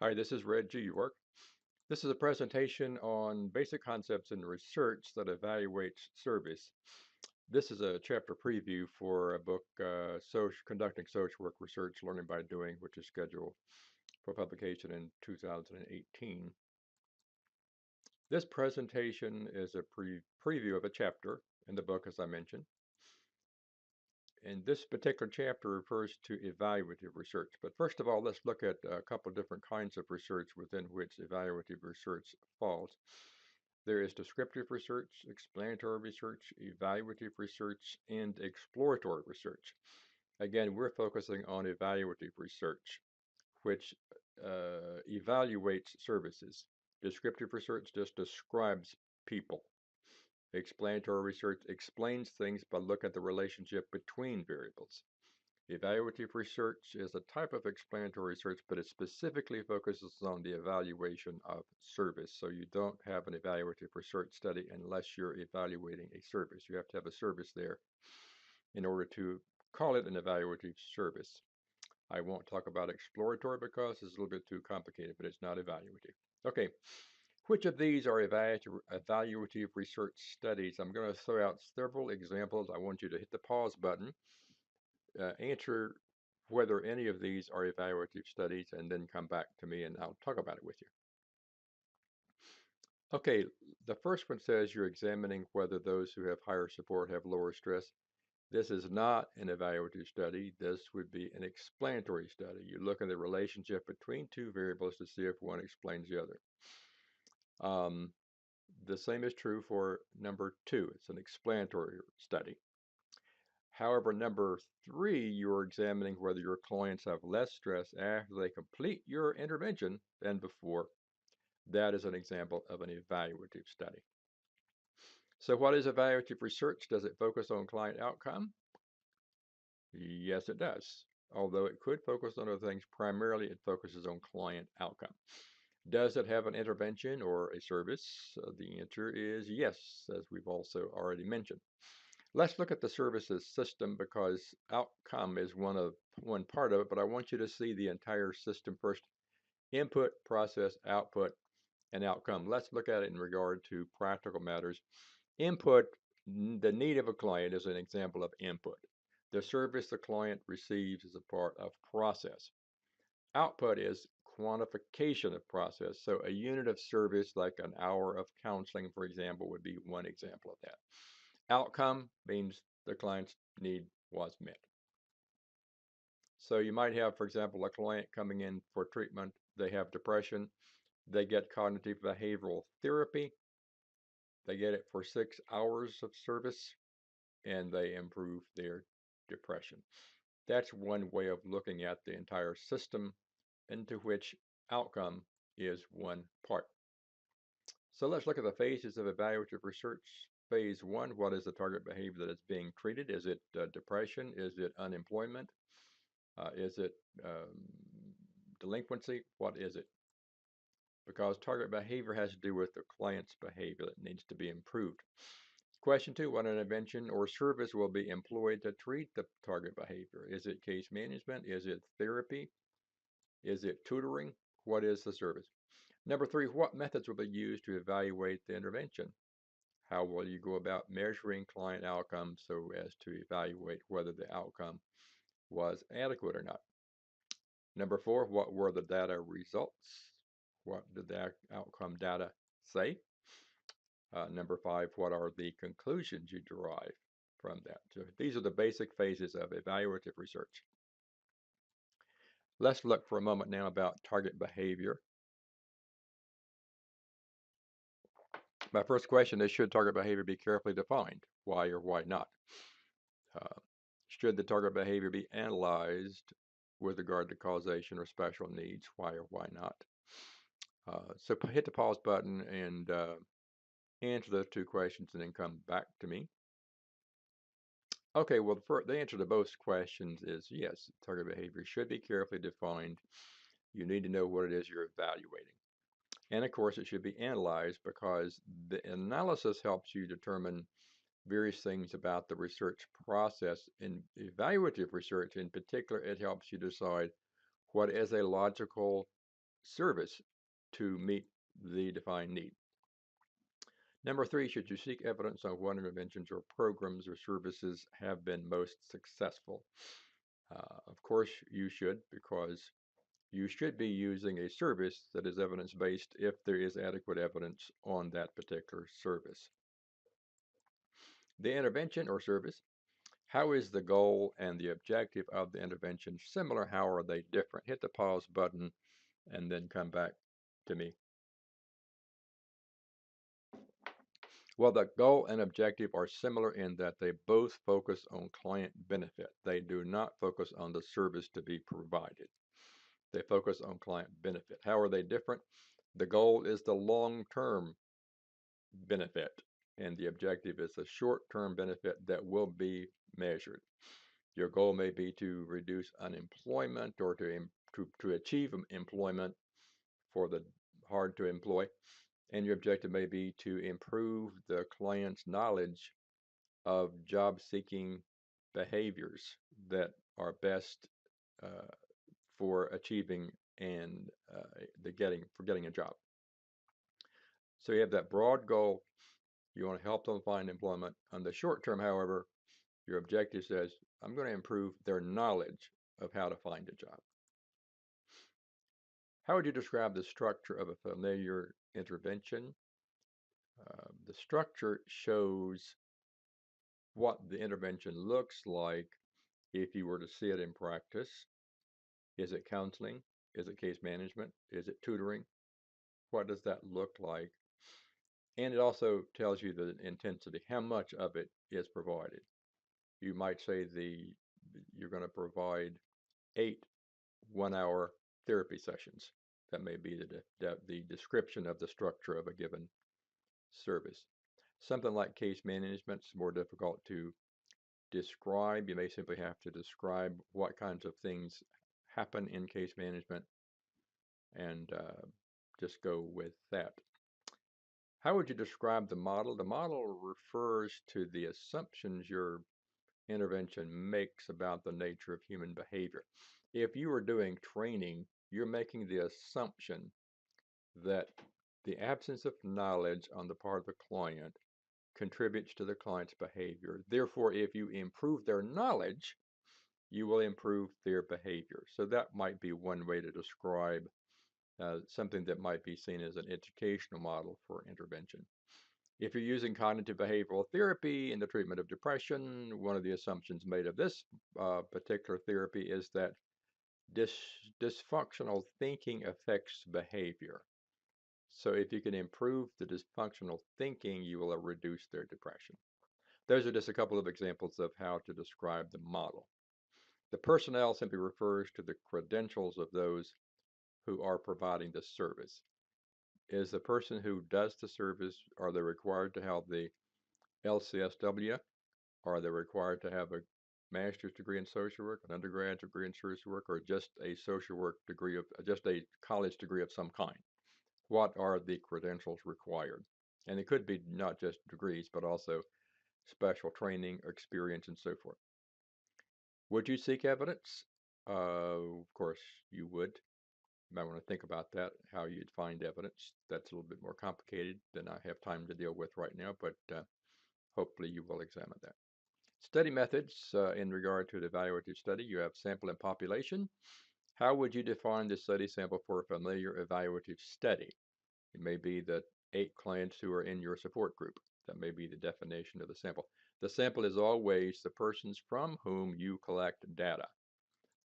Hi, this is Red G. York. This is a presentation on basic concepts in research that evaluates service. This is a chapter preview for a book, Conducting Social Work Research, Learning by Doing, which is scheduled for publication in 2018. This presentation is a preview of a chapter in the book, as I mentioned. And this particular chapter refers to evaluative research. But first of all, let's look at a couple of different kinds of research within which evaluative research falls. There is descriptive research, explanatory research, evaluative research, and exploratory research. Again, we're focusing on evaluative research, which evaluates services. Descriptive research just describes people. Explanatory research explains things by looking at the relationship between variables. Evaluative research is a type of explanatory research, but it specifically focuses on the evaluation of service. So you don't have an evaluative research study unless you're evaluating a service. You have to have a service there in order to call it an evaluative service. I won't talk about exploratory because it's a little bit too complicated, but it's not evaluative. Okay, which of these are evaluative research studies? I'm going to throw out several examples. I want you to hit the pause button, answer whether any of these are evaluative studies, and then come back to me and I'll talk about it with you. Okay, the first one says you're examining whether those who have higher support have lower stress. This is not an evaluative study. This would be an explanatory study. You look at the relationship between two variables to see if one explains the other. The same is true for number two. It's an explanatory study. However, number three, you're examining whether your clients have less stress after they complete your intervention than before. That is an example of an evaluative study. So what is evaluative research? Does it focus on client outcome? Yes, it does. Although it could focus on other things, primarily it focuses on client outcome. Does it have an intervention or a service? The answer is yes, as we've also already mentioned. Let's look at the services system because outcome is one part of it, but I want you to see the entire system first. Input, process, output, and outcome. Let's look at it in regard to practical matters. Input, the need of a client is an example of input. The service the client receives is a part of process. Output is quantification of process. So a unit of service, like an hour of counseling, for example, would be one example of that. Outcome means the client's need was met. So you might have, for example, a client coming in for treatment. They have depression. They get cognitive behavioral therapy. They get it for 6 hours of service and they improve their depression. That's one way of looking at the entire system into which outcome is one part. So let's look at the phases of evaluative research. Phase one, what is the target behavior that is being treated? Is it depression? Is it unemployment? Is it delinquency? What is it? Because target behavior has to do with the client's behavior that needs to be improved. Question two, what intervention or service will be employed to treat the target behavior? Is it case management? Is it therapy? Is it tutoring? What is the service? Number three, what methods will be used to evaluate the intervention? How will you go about measuring client outcomes so as to evaluate whether the outcome was adequate or not? Number four, what were the data results? What did the outcome data say? Number five, what are the conclusions you derive from that? So these are the basic phases of evaluative research. Let's look for a moment now about target behavior. My first question is, should target behavior be carefully defined? Why or why not? Uh, should the target behavior be analyzed with regard to causation or special needs? Why or why not? So hit the pause button and answer those two questions and then come back to me. Okay, well, the answer to both questions is yes, target behavior should be carefully defined. You need to know what it is you're evaluating. And of course, it should be analyzed because the analysis helps you determine various things about the research process. In evaluative research, in particular, it helps you decide what is a logical service to meet the defined need. Number three, should you seek evidence on what interventions or programs or services have been most successful? Of course, you should, because you should be using a service that is evidence-based if there is adequate evidence on that particular service. The intervention or service, how is the goal and the objective of the intervention similar? How are they different? Hit the pause button and then come back to me. Well, the goal and objective are similar in that they both focus on client benefit. They do not focus on the service to be provided. They focus on client benefit. How are they different? The goal is the long-term benefit, and the objective is a short-term benefit that will be measured. Your goal may be to reduce unemployment or to achieve employment for the hard to employ, and your objective may be to improve the client's knowledge of job-seeking behaviors that are best uh, for achieving and getting a job. So you have that broad goal. You want to help them find employment. On the short term, however, your objective says, I'm going to improve their knowledge of how to find a job. How would you describe the structure of a familiar intervention? The structure shows what the intervention looks like if you were to see it in practice. Is it counseling? Is it case management? Is it tutoring? What does that look like? And it also tells you the intensity, how much of it is provided. You might say you're going to provide 8 1-hour therapy sessions. That may be the description of the structure of a given service. Something like case management is more difficult to describe. You may simply have to describe what kinds of things happen in case management and just go with that. How would you describe the model? The model refers to the assumptions your intervention makes about the nature of human behavior. If you are doing training, you're making the assumption that the absence of knowledge on the part of the client contributes to the client's behavior. Therefore, if you improve their knowledge, you will improve their behavior. So that might be one way to describe something that might be seen as an educational model for intervention. If you're using cognitive behavioral therapy in the treatment of depression, one of the assumptions made of this particular therapy is that dysfunctional thinking affects behavior. So if you can improve the dysfunctional thinking, you will reduce their depression. Those are just a couple of examples of how to describe the model. The personnel simply refers to the credentials of those who are providing the service. Is the person who does the service, are they required to have the LCSW? Are they required to have a master's degree in social work, an undergraduate degree in social work, or just a social work degree just a college degree of some kind? What are the credentials required? And it could be not just degrees, but also special training, experience, and so forth. Would you seek evidence? Of course, you would. You might want to think about that, how you'd find evidence. That's a little bit more complicated than I have time to deal with right now, but hopefully you will examine that. Study methods in regard to the evaluative study, you have sample and population. How would you define the study sample for a familiar evaluative study? It may be the 8 clients who are in your support group. That may be the definition of the sample. The sample is always the persons from whom you collect data.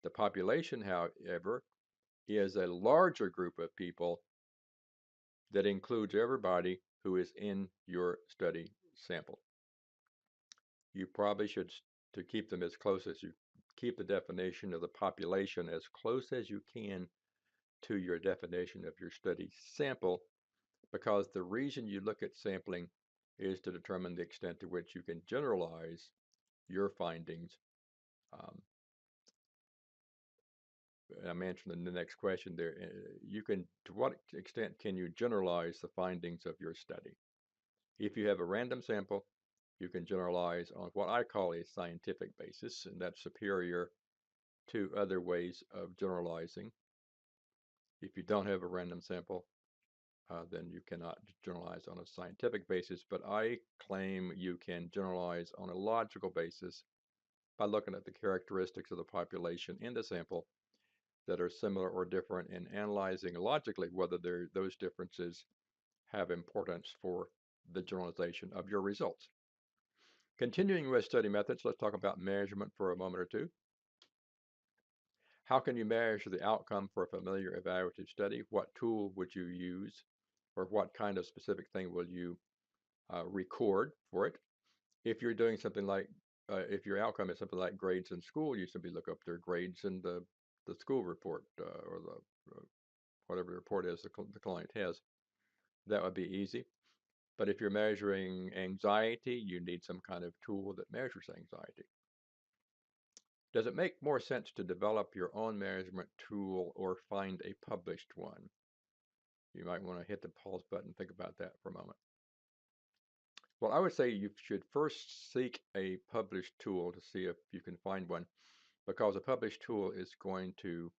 The population, however, is a larger group of people that includes everybody who is in your study sample. You probably should, to keep them as close as you keep the definition of the population as close as you can to your definition of your study sample, because the reason you look at sampling is to determine the extent to which you can generalize your findings. Um, I'm answering the next question there. To what extent can you generalize the findings of your study? If you have a random sample, you can generalize on what I call a scientific basis, and that's superior to other ways of generalizing. If you don't have a random sample, then you cannot generalize on a scientific basis. But I claim you can generalize on a logical basis by looking at the characteristics of the population in the sample that are similar or different and analyzing logically whether those differences have importance for the generalization of your results. Continuing with study methods, let's talk about measurement for a moment or two. How can you measure the outcome for a familiar evaluative study? What tool would you use, or what kind of specific thing will you record for it? If you're doing something like, if your outcome is something like grades in school, you simply look up their grades in the school report or whatever the report is the client has. That would be easy. But if you're measuring anxiety, you need some kind of tool that measures anxiety. Does it make more sense to develop your own measurement tool or find a published one? You might want to hit the pause button and think about that for a moment. Well, I would say you should first seek a published tool to see if you can find one, because a published tool is going to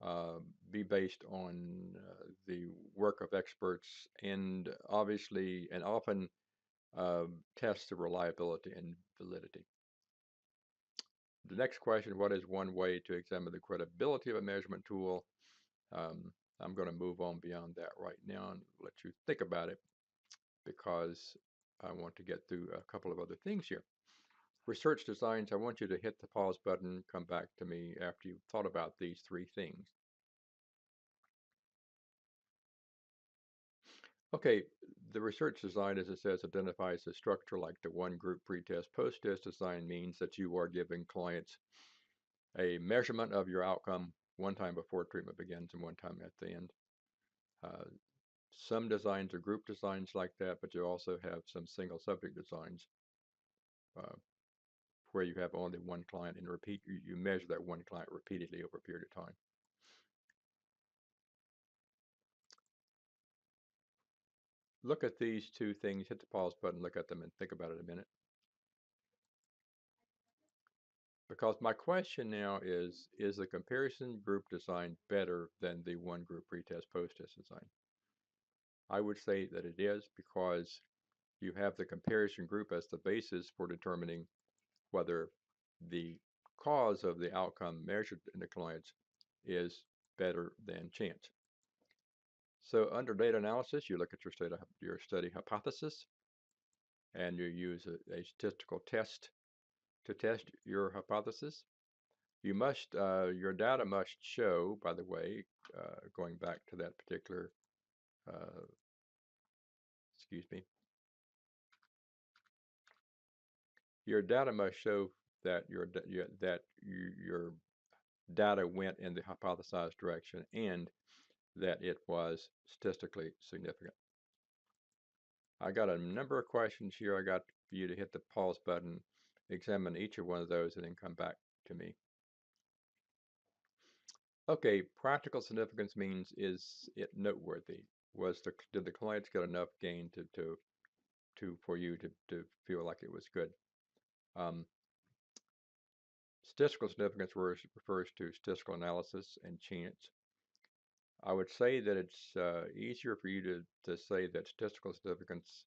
uh, be based on the work of experts and obviously and often test the reliability and validity. The next question, what is one way to examine the credibility of a measurement tool? Um, I'm going to move on beyond that right now and let you think about it because I want to get through a couple of other things here. Research designs, I want you to hit the pause button, come back to me after you've thought about these three things. Okay, the research design, as it says, identifies a structure like the one group pretest post-test design means that you are giving clients a measurement of your outcome one time before treatment begins and one time at the end. Uh, some designs are group designs like that, but you also have some single subject designs uh, where you have only one client and you measure that one client repeatedly over a period of time. Look at these two things, hit the pause button, look at them, and think about it a minute. Because my question now is the comparison group design better than the one group pretest post-test design? I would say that it is because you have the comparison group as the basis for determining whether the cause of the outcome measured in the clients is better than chance. So under data analysis, you look at your study hypothesis and you use a statistical test to test your hypothesis. Your data must show, by the way, going back to that particular, uh, excuse me, your data must show that your data went in the hypothesized direction and that it was statistically significant. I got a number of questions here. I got for you to hit the pause button, examine each of one of those, and then come back to me. Okay, practical significance means is it noteworthy? Did the clients get enough gain for you to feel like it was good? Um, Statistical significance refers to statistical analysis and chance. I would say that it's easier for you to say that statistical significance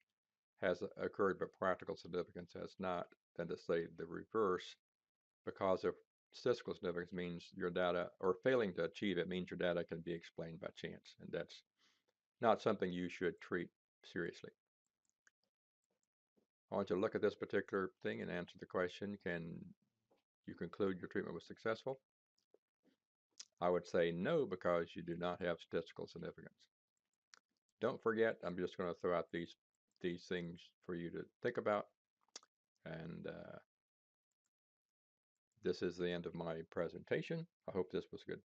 has occurred but practical significance has not than to say the reverse, because if statistical significance means your data, or failing to achieve it means your data can be explained by chance, and that's not something you should treat seriously. I want you to look at this particular thing and answer the question, can you conclude your treatment was successful? I would say no, because you do not have statistical significance. Don't forget, I'm just going to throw out these things for you to think about, and this is the end of my presentation. I hope this was good.